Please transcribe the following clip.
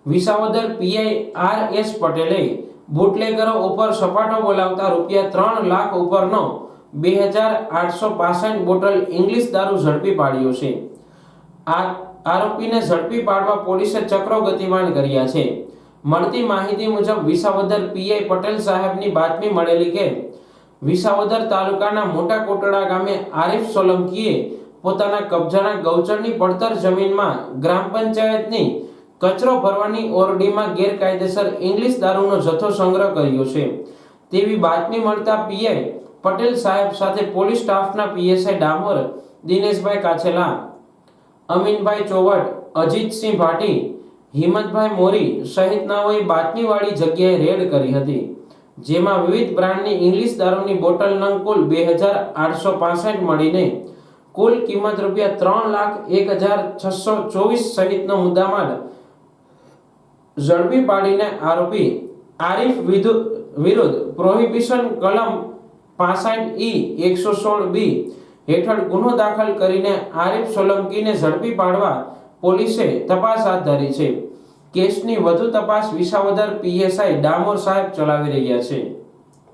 Visavadar PI આર.એસ. પટેલે બુટલેગરો ઉપર સપાટો બોલાવતા ₹3 લાખ ઉપરનો 2865 બોટલ ઇંગ્લિશ દારૂ ઝડપી પાડ્યો છે। આ આરોપીને ઝડપી પાડવા પોલીસે ચક્રો ગતિમાન કર્યા છે। મળતી માહિતી મુજબ વિસાવદર પીઆઈ પટેલ સાહેબની બાતમી મળેલી કે વિસાવદર તાલુકાના મોટા કોટડા ગામે આરીફ સોલંકીએ પોતાના કબજાના ગૌચરની પડતર જમીનમાં ગ્રામ પંચાયતની કચરો ભરવાની ઓરડીમાં ગેરકાયદેસર ઇંગ્લિશ દારૂનો જથ્થો સંગ્રહ કર્યો છે તેવી બાતમી મળતા પીઆઈ પટેલ સાહેબ સાથે પોલીસ સ્ટાફના પીએસઆઈ ડામોર, દિનેશભાઈ કાછેલા, અમીનભાઈ ચોવટ, અજીતસિંહ ભાટી, હિંમતભાઈ મોરી સહિતનાઓએ બાતમીવાળી જગ્યાએ રેડ કરી હતી, જેમાં વિવિધ બ્રાન્ડની ઇંગ્લિશ દારૂની બોટલ નંગ કુલ 2865 મળીને કુલ કિંમત ₹3,01,624 સહિતનો મુદ્દામાલ ઝડપી પાડીને આરોપી આરીફ વિરુદ્ધ પ્રોહિબિશન કલમ 65(E) 116(B) હેઠળ ગુનો દાખલ કરીને આરીફ સોલંકીને ઝડપી પાડવા પોલીસે તપાસ હાથ ધરી છે। કેસની વધુ તપાસ વિસાવદર પીએસઆઈ ડામોર સાહેબ ચલાવી રહ્યા છે।